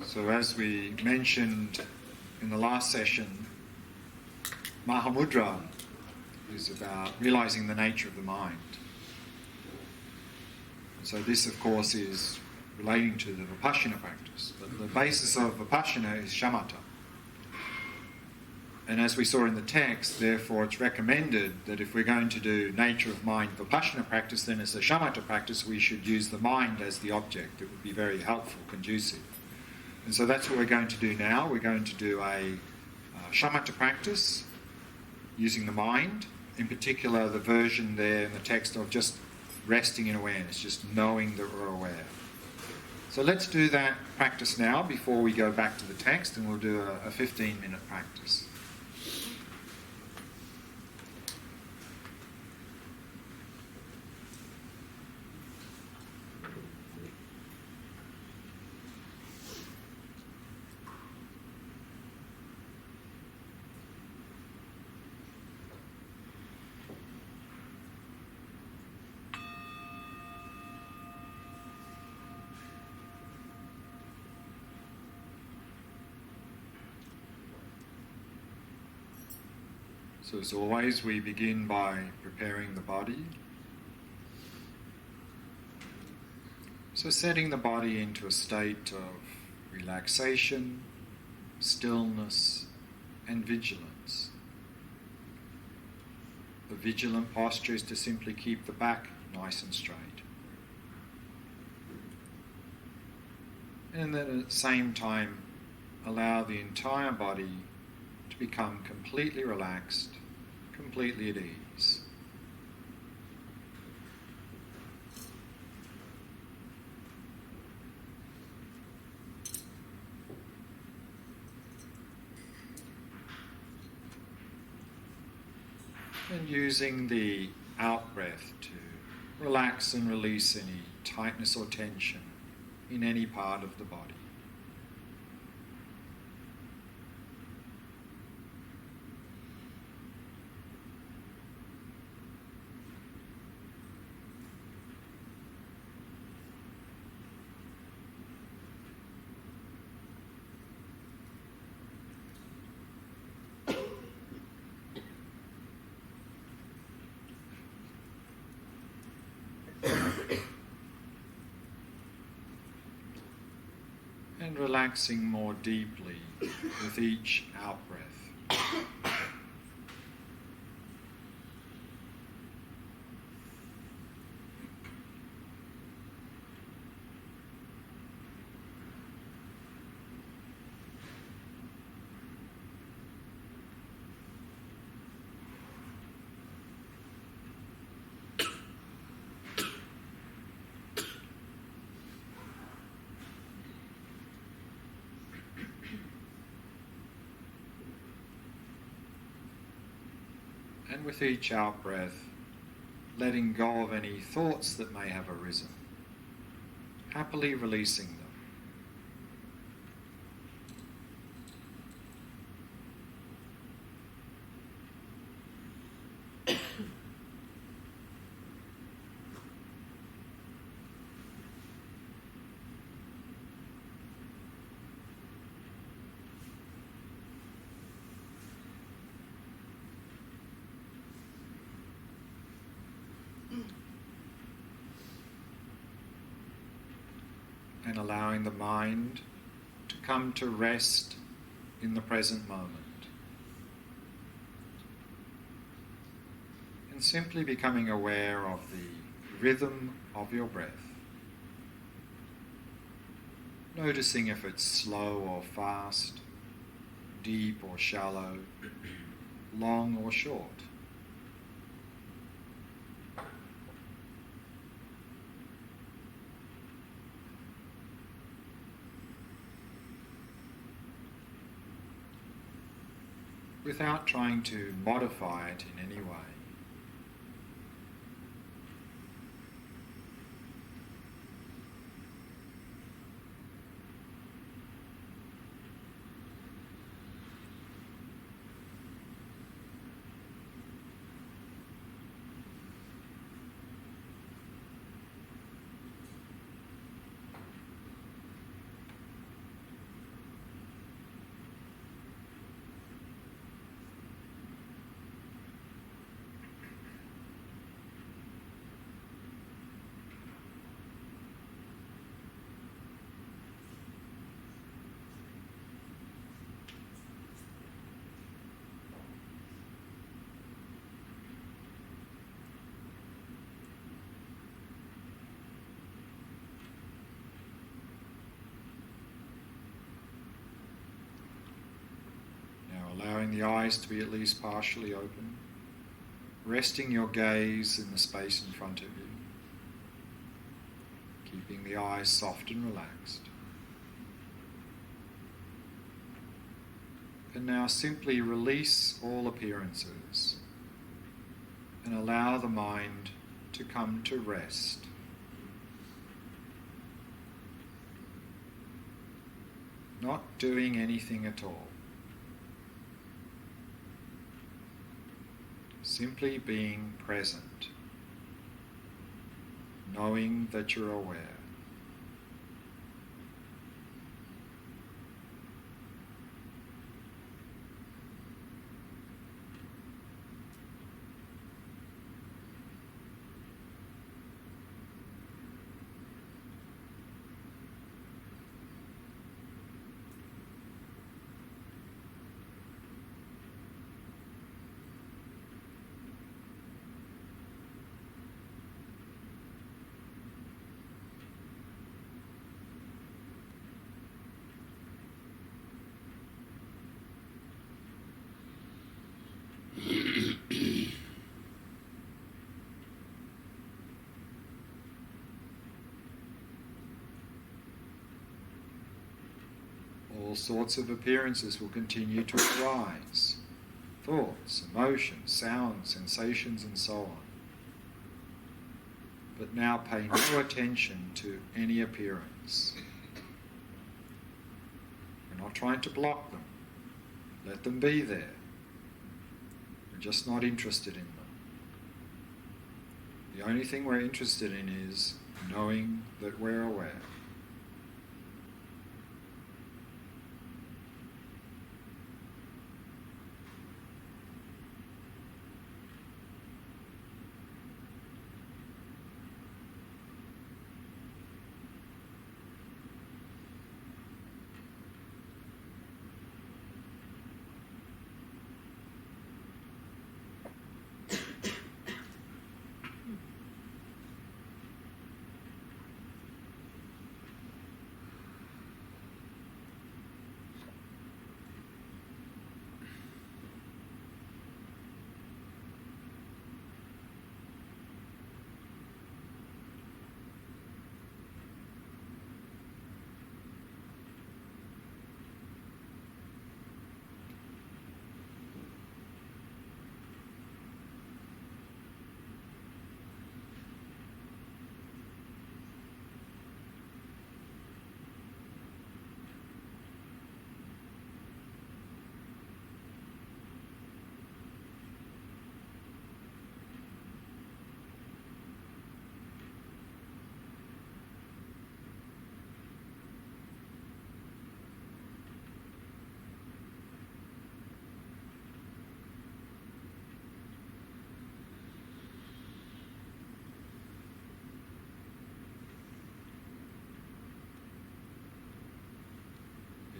So as we mentioned in the last session, Mahamudra is about realizing the nature of the mind. So this, of course, is relating to the Vipassana practice. But the basis of Vipassana is shamatha. And as we saw in the text, therefore it's recommended that if we're going to do nature of mind Vipassana practice, then as a shamatha practice we should use the mind as the object. It would be very helpful, conducive. And so that's what we're going to do now. We're going to do a shamatha practice using the mind, in particular the version there in the text of just resting in awareness, just knowing that we're aware. So let's do that practice now before we go back to the text, and we'll do a 15-minute practice. So as always, we begin by preparing the body. So setting the body into a state of relaxation, stillness, and vigilance. The vigilant posture is to simply keep the back nice and straight. And then at the same time, allow the entire body to become completely relaxed, completely at ease. And using the out-breath to relax and release any tightness or tension in any part of the body. And relaxing more deeply with each out-breath. And with each out-breath, letting go of any thoughts that may have arisen, happily releasing them. And allowing the mind to come to rest in the present moment. And simply becoming aware of the rhythm of your breath. Noticing if it's slow or fast, deep or shallow, long or short. Without trying to modify it in any way. allowing the eyes to be at least partially open, resting your gaze in the space in front of you, keeping the eyes soft and relaxed. And now simply release all appearances and allow the mind to come to rest. Not doing anything at all. Simply being present, knowing that you're aware. All sorts of appearances will continue to arise. Thoughts, emotions, sounds, sensations, and so on. But now pay no attention to any appearance. We're not trying to block them. Let them be there. We're just not interested in them. The only thing we're interested in is knowing that we're aware.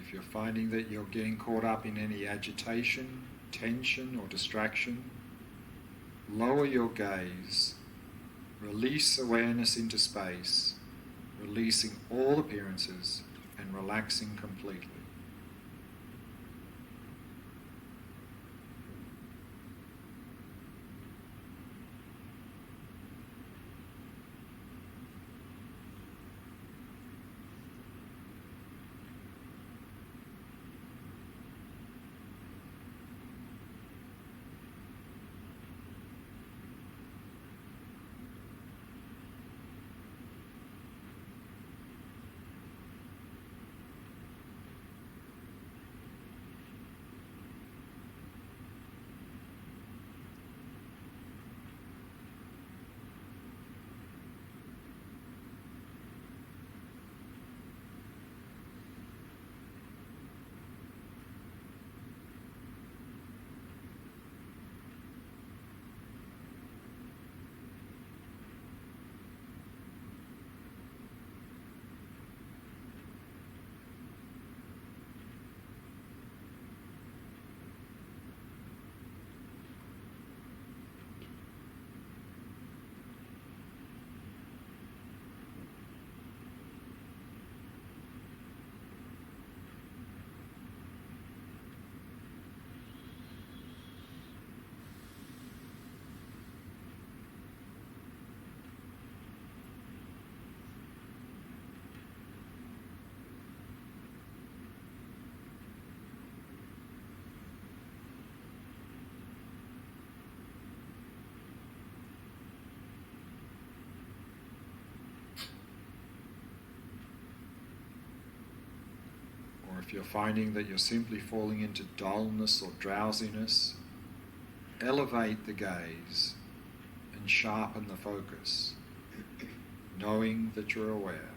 If you're finding that you're getting caught up in any agitation, tension, or distraction, lower your gaze, release awareness into space, releasing all appearances and relaxing completely. If you're finding that you're simply falling into dullness or drowsiness, elevate the gaze and sharpen the focus, knowing that you're aware.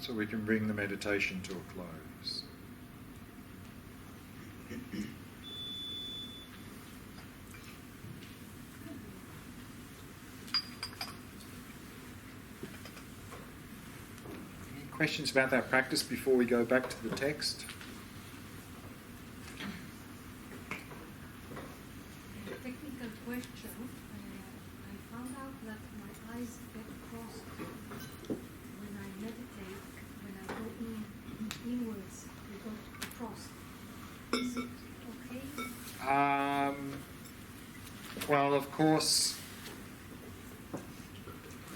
so we can bring the meditation to a close. Any questions about that practice before we go back to the text? Technical question. I found out that my eyes get crossed when I meditate. When I go inwards, they go crossed. Is it okay? Well, of course,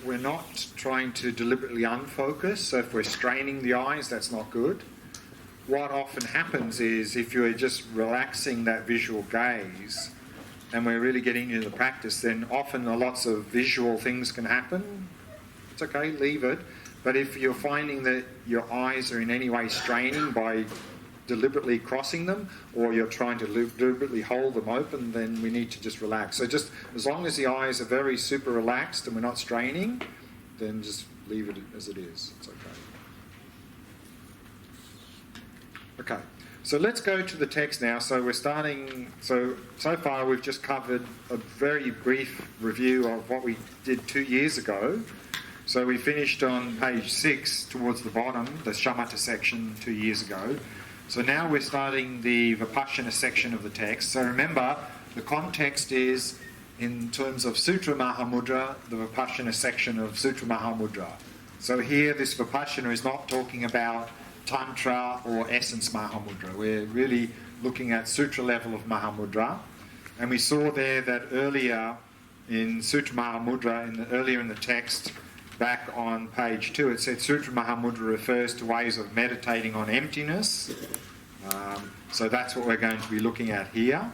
we're not trying to deliberately unfocus. So if we're straining the eyes, that's not good. What often happens is if you're just relaxing that visual gaze, and we're really getting into the practice, then often lots of visual things can happen. It's okay, leave it. But if you're finding that your eyes are in any way straining by deliberately crossing them, or you're trying to deliberately hold them open, then we need to just relax. So just as long as the eyes are very super relaxed and we're not straining, then just leave it as it is. It's okay. Okay. So let's go to the text now. So we're starting, so far we've just covered a very brief review of what we did 2 years ago. So we finished on page 6 towards the bottom, the shamatha section 2 years ago. So now we're starting the Vipassana section of the text. So remember, the context is, in terms of Sutra Mahamudra, the Vipassana section of Sutra Mahamudra. So here this Vipassana is not talking about Tantra or Essence Mahamudra. We're really looking at Sutra level of Mahamudra. And we saw there that earlier in Sutra Mahamudra, earlier in the text, back on page 2, it said Sutra Mahamudra refers to ways of meditating on emptiness. So that's what we're going to be looking at here.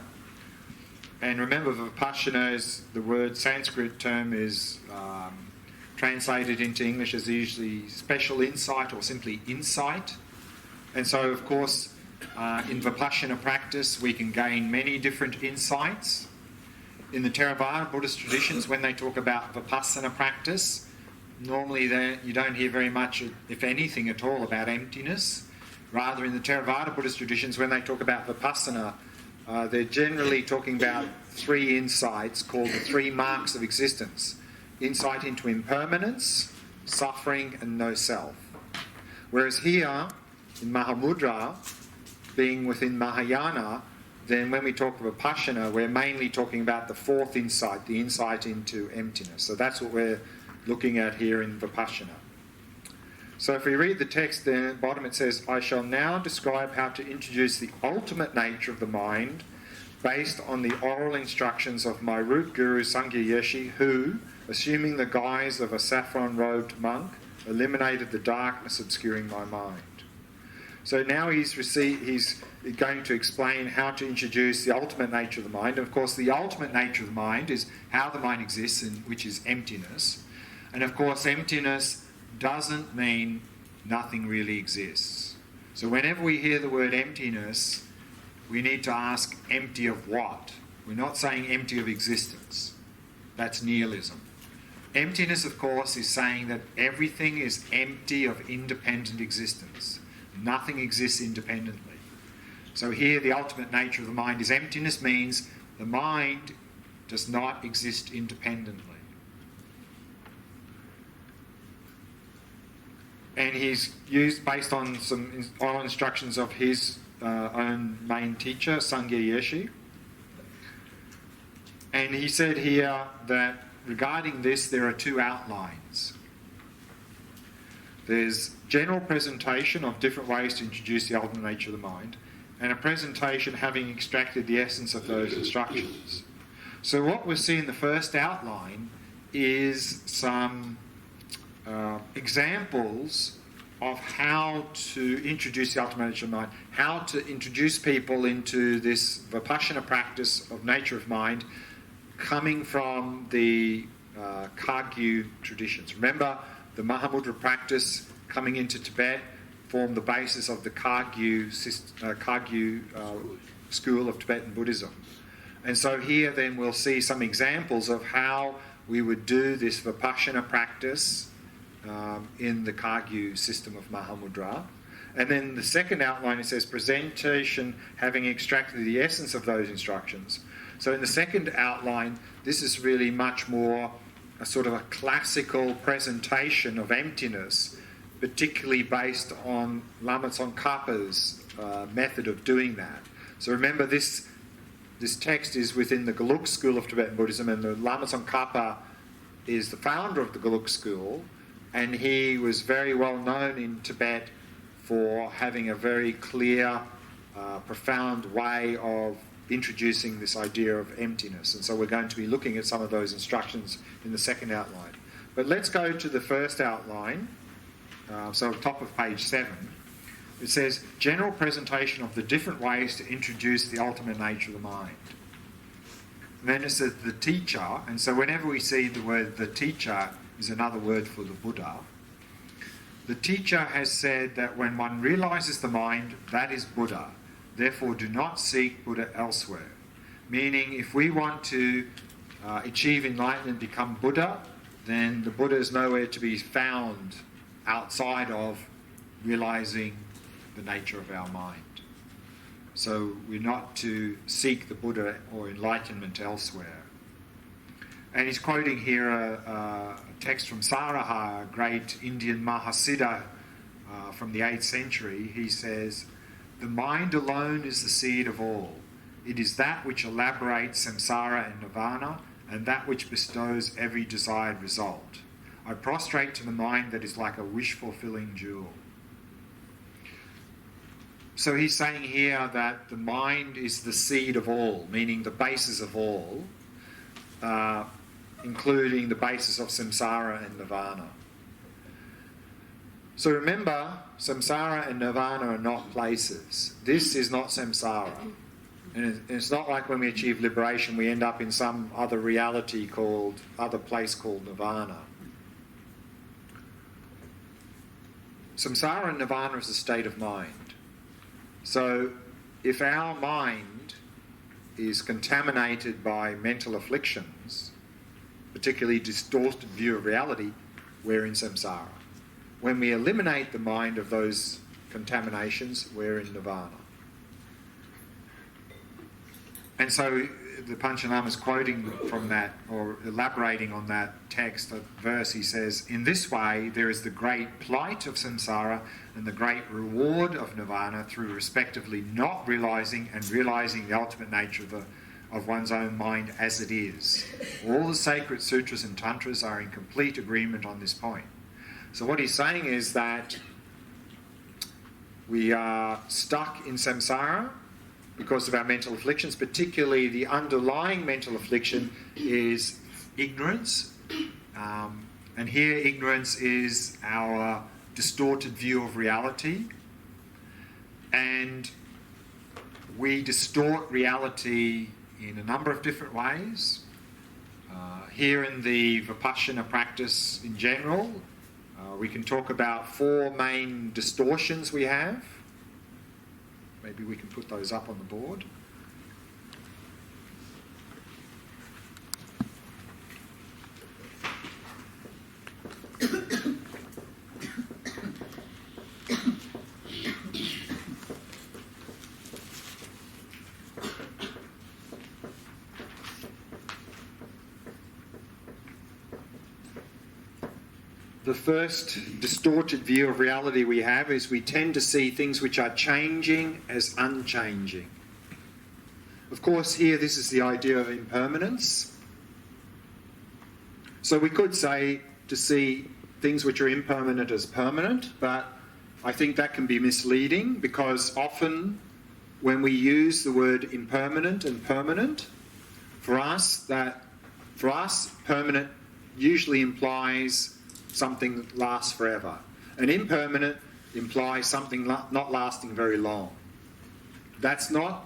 And remember, Vipassana, the word Sanskrit term is translated into English as usually special insight or simply insight. And so, of course, in Vipassana practice, we can gain many different insights. In the Theravada Buddhist traditions, when they talk about Vipassana practice, normally you don't hear very much, if anything at all, about emptiness. Rather, in the Theravada Buddhist traditions, when they talk about Vipassana, they're generally talking about 3 insights called the 3 marks of existence. Insight into impermanence, suffering, and no self. Whereas here, in Mahamudra, being within Mahayana, then when we talk of Vipassana, we're mainly talking about the 4th insight, the insight into emptiness. So that's what we're looking at here in Vipassana. So if we read the text there, at the bottom it says, I shall now describe how to introduce the ultimate nature of the mind based on the oral instructions of my root guru Sangha Yeshi, who, assuming the guise of a saffron-robed monk, eliminated the darkness obscuring my mind. So now he's going to explain how to introduce the ultimate nature of the mind. And of course, the ultimate nature of the mind is how the mind exists, which is emptiness. And of course, emptiness doesn't mean nothing really exists. So whenever we hear the word emptiness, we need to ask, empty of what? We're not saying empty of existence. That's nihilism. Emptiness, of course, is saying that everything is empty of independent existence. Nothing exists independently. So here the ultimate nature of the mind is emptiness means the mind does not exist independently. And he's used, based on some oral instructions of his own main teacher, Sangha Yeshi. And he said here that regarding this, there are 2 outlines. There's general presentation of different ways to introduce the ultimate nature of the mind, and a presentation having extracted the essence of those instructions. So what we see in the first outline is some examples of how to introduce the ultimate nature of mind, how to introduce people into this Vipassana practice of nature of mind coming from the Kagyu traditions. Remember, the Mahamudra practice coming into Tibet formed the basis of the Kagyu school of Tibetan Buddhism. And so here then we'll see some examples of how we would do this Vipassana practice in the Kagyu system of Mahamudra. And then the second outline, it says presentation having extracted the essence of those instructions. So in the second outline, this is really much more a sort of a classical presentation of emptiness, particularly based on Lama Tsongkhapa's method of doing that. So remember, this text is within the Gelug school of Tibetan Buddhism, and the Lama Tsongkhapa is the founder of the Gelug school, and he was very well known in Tibet for having a very clear, profound way of introducing this idea of emptiness. And so we're going to be looking at some of those instructions in the second outline. But let's go to the first outline, so top of page 7. It says, general presentation of the different ways to introduce the ultimate nature of the mind. And then it says the teacher, and so whenever we see the word the teacher is another word for the Buddha. The teacher has said that when one realizes the mind, that is Buddha. Therefore, do not seek Buddha elsewhere. Meaning, if we want to achieve enlightenment, become Buddha, then the Buddha is nowhere to be found outside of realizing the nature of our mind. So we're not to seek the Buddha or enlightenment elsewhere. And he's quoting here a text from Saraha, a great Indian Mahasiddha from the 8th century. He says, "The mind alone is the seed of all. It is that which elaborates samsara and nirvana, and that which bestows every desired result. I prostrate to the mind that is like a wish-fulfilling jewel." So he's saying here that the mind is the seed of all, meaning the basis of all, including the basis of samsara and nirvana. So remember, samsara and nirvana are not places. This is not samsara. And it's not like when we achieve liberation, we end up in some other reality other place called nirvana. Samsara and nirvana is a state of mind. So if our mind is contaminated by mental afflictions, particularly distorted view of reality, we're in samsara. When we eliminate the mind of those contaminations, we're in nirvana. And so the Panchanama is quoting from that, or elaborating on that text, that verse. He says, "In this way, there is the great plight of samsara and the great reward of nirvana through respectively not realizing and realizing the ultimate nature of one's own mind as it is. All the sacred sutras and tantras are in complete agreement on this point." So what he's saying is that we are stuck in samsara because of our mental afflictions. Particularly the underlying mental affliction is ignorance. And here ignorance is our distorted view of reality. And we distort reality in a number of different ways. Here in the Vipassana practice in general, we can talk about 4 main distortions we have. Maybe we can put those up on the board. The first distorted view of reality we have is we tend to see things which are changing as unchanging. Of course, here this is the idea of impermanence. So we could say to see things which are impermanent as permanent, but I think that can be misleading, because often when we use the word impermanent and permanent, for us permanent usually implies something that lasts forever. And impermanent implies something not lasting very long. That's not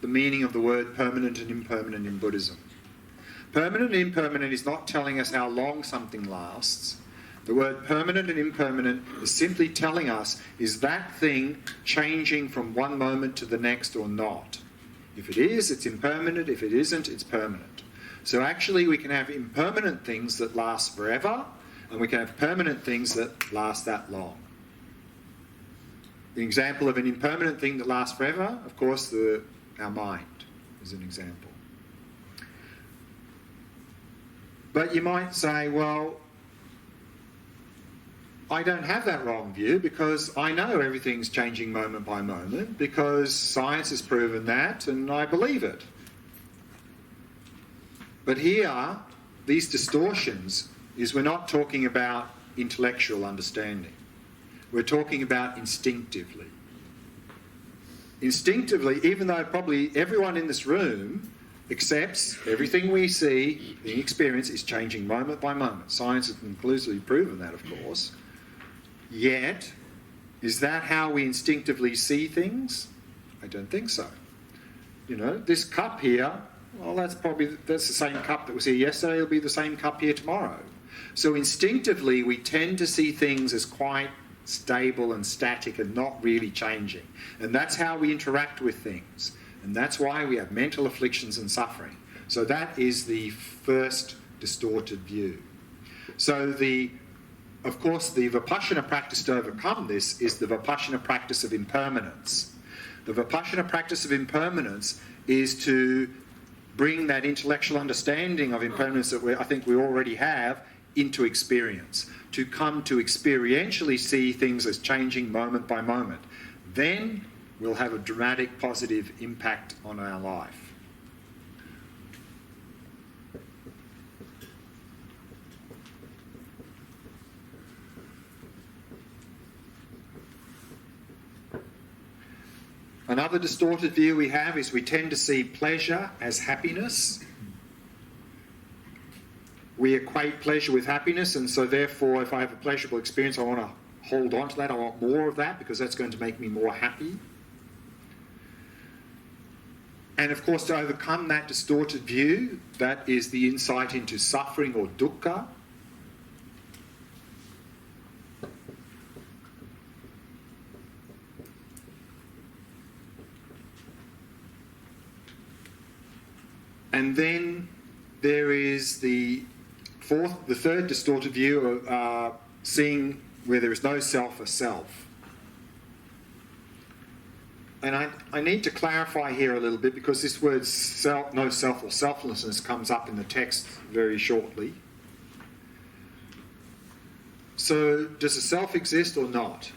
the meaning of the word permanent and impermanent in Buddhism. Permanent and impermanent is not telling us how long something lasts. The word permanent and impermanent is simply telling us, is that thing changing from one moment to the next or not? If it is, it's impermanent. If it isn't, it's permanent. So actually we can have impermanent things that last forever, And we can have permanent things that last that long. The example of an impermanent thing that lasts forever, of course, our mind is an example. But you might say, well, I don't have that wrong view because I know everything's changing moment by moment because science has proven that and I believe it. But here, these distortions is we're not talking about intellectual understanding. We're talking about instinctively. Instinctively, even though probably everyone in this room accepts everything we see, the experience is changing moment by moment. Science has conclusively proven that, of course. Yet, is that how we instinctively see things? I don't think so. You know, this cup here, well, that's the same cup that was here yesterday, it'll be the same cup here tomorrow. So instinctively, we tend to see things as quite stable and static and not really changing. And that's how we interact with things. And that's why we have mental afflictions and suffering. So that is the first distorted view. So of course, the Vipassana practice to overcome this is the Vipassana practice of impermanence. The Vipassana practice of impermanence is to bring that intellectual understanding of impermanence that I think we already have into experience, to come to experientially see things as changing moment by moment. Then we'll have a dramatic positive impact on our life. Another distorted view we have is we tend to see pleasure as happiness. We equate pleasure with happiness, and so therefore if I have a pleasurable experience, I want to hold on to that. I want more of that because that's going to make me more happy. And of course, to overcome that distorted view, that is the insight into suffering or dukkha. And then there is the third distorted view of seeing where there is no self as self. And I need to clarify here a little bit because this word no self or selflessness comes up in the text very shortly. So does a self exist or not?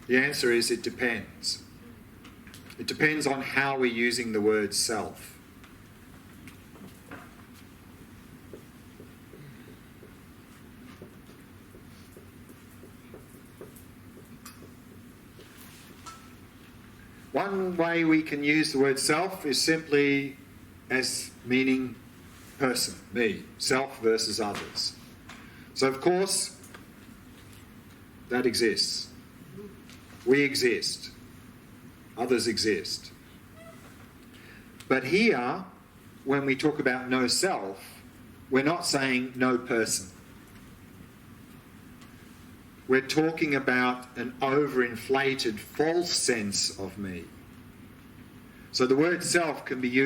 The answer is it depends. It depends on how we're using the word self. One way we can use the word self is simply as meaning person, me, self versus others. So of course, that exists. We exist. Others exist. But here, when we talk about no self, we're not saying no person. We're talking about an overinflated false sense of me. So the word self can be used